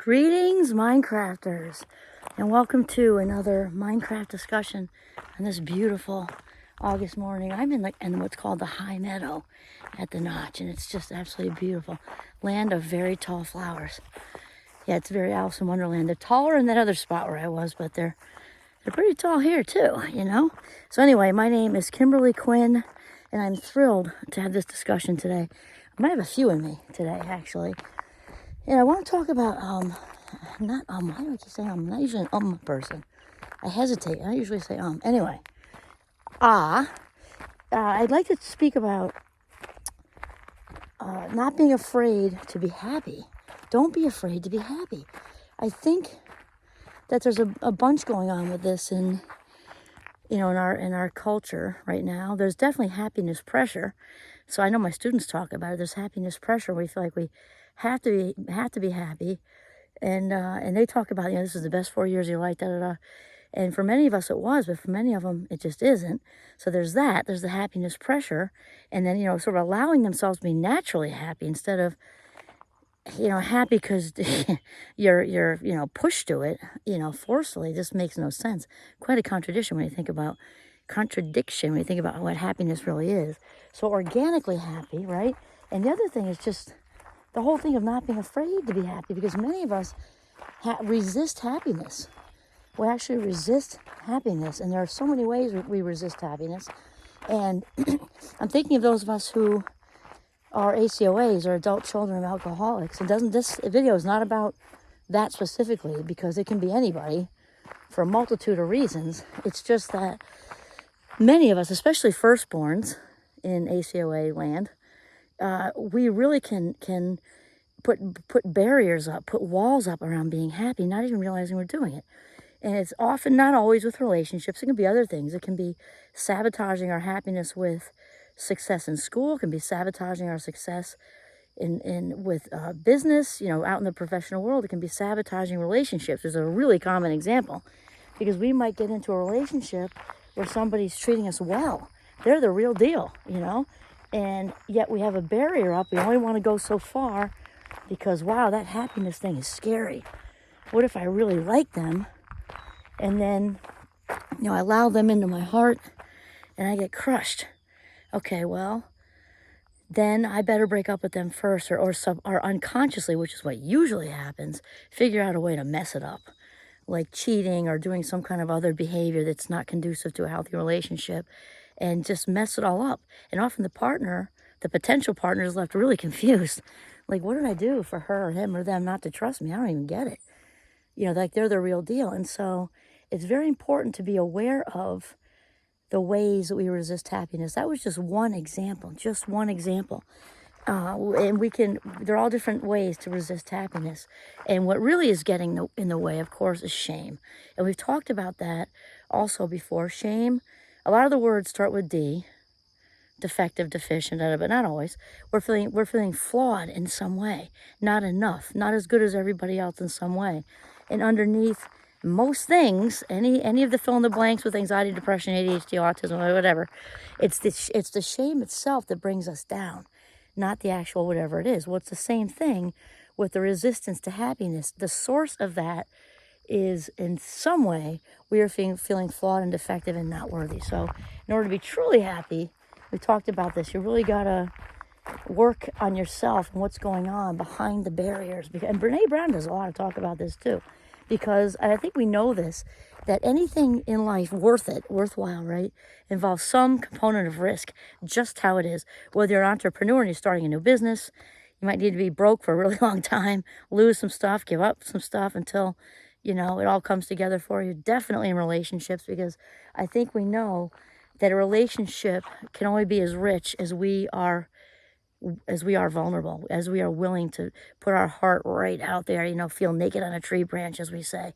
Greetings, Minecrafters, and welcome to another Minecraft discussion on this beautiful August morning. I'm in what's called the High Meadow at the Notch, and it's just absolutely beautiful. Land of very tall flowers. Yeah, it's very Alice in Wonderland. They're taller in that other spot where I was, but they're pretty tall here too, you know? So anyway, my name is Kimberly Quinn, and I'm thrilled to have this discussion today. I might have a few in me today, actually. And I want to talk about, why do I keep saying I'm not usually an person. I hesitate. I usually say Anyway, I'd like to speak about not being afraid to be happy. Don't be afraid to be happy. I think that there's a bunch going on with this in our culture right now. There's definitely happiness pressure. So I know my students talk about it. There's happiness pressure. We feel like we have to be happy, and they talk about, this is the best 4 years of your life, da da da. And for many of us it was, but for many of them it just isn't. So there's the happiness pressure, and then sort of allowing themselves to be naturally happy instead of happy because you're pushed to it, forcefully. It just makes no sense. Quite a contradiction when you think about what happiness really is. So organically happy, right? And the other thing is just the whole thing of not being afraid to be happy, because many of us resist happiness. We actually resist happiness, and there are so many ways we resist happiness. And I'm thinking of those of us who are ACOAs, or adult children of alcoholics. And this video is not about that specifically, because it can be anybody for a multitude of reasons. It's just that many of us, especially firstborns in ACOA land, we really can put barriers up, put walls up around being happy, not even realizing we're doing it. And it's often not always with relationships. It can be other things. It can be sabotaging our happiness with success in school. It can be sabotaging our success with business, out in the professional world. It can be sabotaging relationships. There's a really common example, because we might get into a relationship where somebody's treating us well. They're the real deal, and yet we have a barrier up. We only want to go so far because, wow, that happiness thing is scary. What if I really like them and then, I allow them into my heart and I get crushed? Okay, well, then I better break up with them first, or unconsciously, which is what usually happens, figure out a way to mess it up, like cheating or doing some kind of other behavior that's not conducive to a healthy relationship, and just mess it all up. And often the potential partner is left really confused. Like, what did I do for her or him or them not to trust me? I don't even get it. Like they're the real deal. And so it's very important to be aware of the ways that we resist happiness. That was just one example. And there are all different ways to resist happiness. And what really is getting in the way, of course, is shame. And we've talked about that also before. Shame, a lot of the words start with D, defective, deficient, but not always. We're feeling flawed in some way, not enough, not as good as everybody else in some way. And underneath most things, any of the fill in the blanks with anxiety, depression, ADHD, autism, whatever, it's the shame itself that brings us down, not the actual whatever it is. Well, it's the same thing with the resistance to happiness. The source of that is, in some way, we are feeling flawed and defective and not worthy. So in order to be truly happy, we talked about this, you really got to work on yourself and what's going on behind the barriers. And Brene Brown does a lot of talk about this too, because, and I think we know this, that anything in life worthwhile, right, involves some component of risk, just how it is. Whether you're an entrepreneur and you're starting a new business, you might need to be broke for a really long time, lose some stuff, give up some stuff until, it all comes together for you. Definitely in relationships, because I think we know that a relationship can only be as rich as we are vulnerable, as we are willing to put our heart right out there, feel naked on a tree branch, as we say.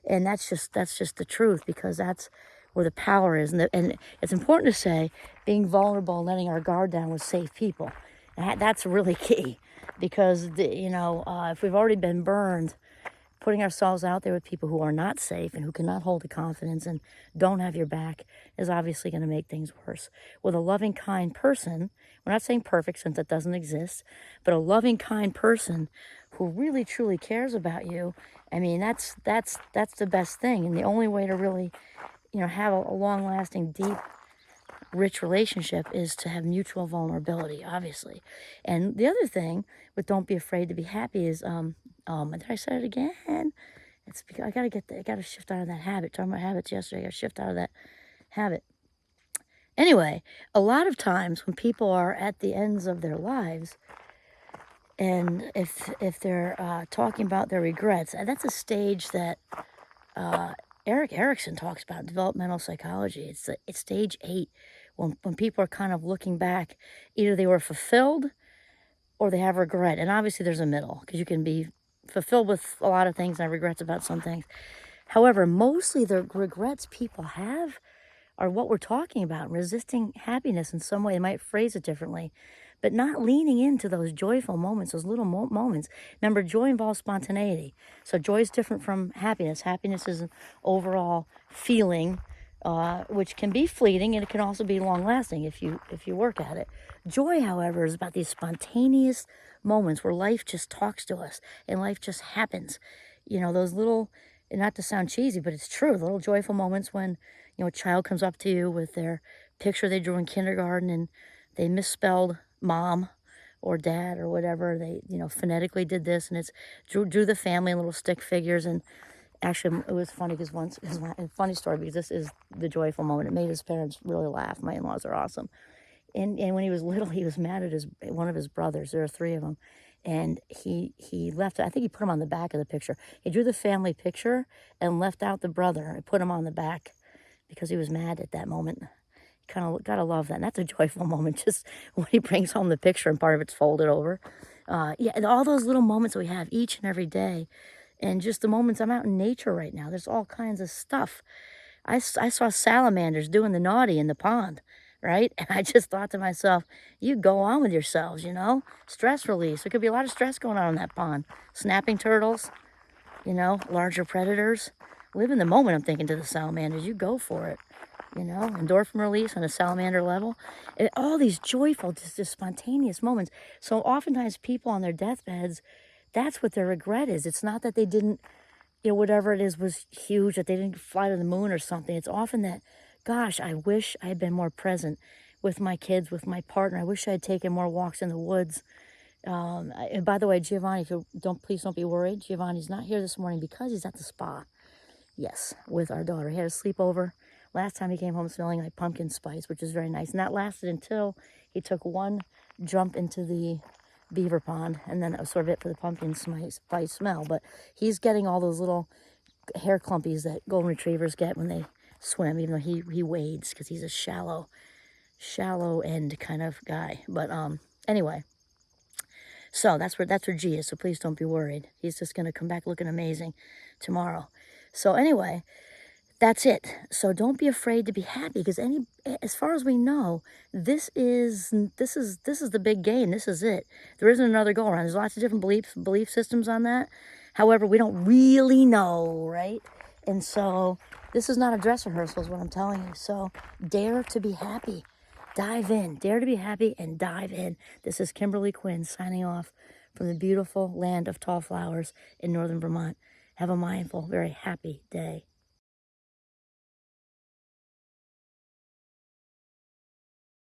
And that's just the truth, because that's where the power is. And it's important to say, being vulnerable and letting our guard down with safe people. And that's really key, because if we've already been burned, putting ourselves out there with people who are not safe and who cannot hold the confidence and don't have your back is obviously going to make things worse. With a loving, kind person, we're not saying perfect since that doesn't exist, but a loving, kind person who really truly cares about you, I mean, that's the best thing. And the only way to really, have a long-lasting, deep, rich relationship is to have mutual vulnerability, obviously. And the other thing with don't be afraid to be happy is, did I say it again? It's because I gotta shift out of that habit. Talking about habits yesterday, I gotta shift out of that habit. Anyway, a lot of times when people are at the ends of their lives, and if they're talking about their regrets, that's a stage that Eric Erickson talks about in developmental psychology. It's stage 8, when people are kind of looking back, either they were fulfilled or they have regret. And obviously there's a middle, because you can be fulfilled with a lot of things and have regrets about some things. However, mostly the regrets people have are what we're talking about, resisting happiness in some way. They might phrase it differently, but not leaning into those joyful moments, those little moments. Remember, joy involves spontaneity. So joy is different from happiness. Happiness is an overall feeling, which can be fleeting, and it can also be long-lasting if you work at it. Joy, however, is about these spontaneous moments where life just talks to us and life just happens. Those little, and not to sound cheesy, but it's true, little joyful moments when, a child comes up to you with their picture they drew in kindergarten and they misspelled mom or dad or whatever. They, phonetically did this, and it's drew the family in little stick figures. And actually, it was funny because a funny story, because this is the joyful moment. It made his parents really laugh. My in-laws are awesome. And when he was little, he was mad at one of his brothers. There are 3 of them. And he left, I think he put him on the back of the picture. He drew the family picture and left out the brother and put him on the back because he was mad at that moment. Kind of gotta love that. And that's a joyful moment, just when he brings home the picture and part of it's folded over. Yeah, and all those little moments that we have each and every day. And just the moments I'm out in nature right now, there's all kinds of stuff. I saw salamanders doing the naughty in the pond, right? And I just thought to myself, you go on with yourselves, stress release. There could be a lot of stress going on in that pond. Snapping turtles, larger predators. Live in the moment, I'm thinking to the salamanders. You go for it, endorphin release on a salamander level. And all these joyful, just spontaneous moments. So oftentimes people on their deathbeds, that's what their regret is. It's not that they didn't, whatever it is was huge, that they didn't fly to the moon or something. It's often that, gosh, I wish I had been more present with my kids, with my partner. I wish I had taken more walks in the woods. And by the way, Giovanni, please don't be worried. Giovanni's not here this morning because he's at the spa. Yes, with our daughter. He had a sleepover. Last time he came home smelling like pumpkin spice, which is very nice. And that lasted until he took one jump into the beaver pond, and then that was sort of it for the pumpkin spice smell. But he's getting all those little hair clumpies that golden retrievers get when they swim, even though he wades, because he's a shallow end kind of guy. But anyway, so that's where G is. So please don't be worried. He's just going to come back looking amazing tomorrow. So anyway, that's it. So don't be afraid to be happy, because as far as we know, this is the big game. This is it. There isn't another go around. There's lots of different belief systems on that. However, we don't really know, right? And so this is not a dress rehearsal, is what I'm telling you. So dare to be happy. Dive in. Dare to be happy and dive in. This is Kimberly Quinn signing off from the beautiful land of tall flowers in northern Vermont. Have a mindful, very happy day.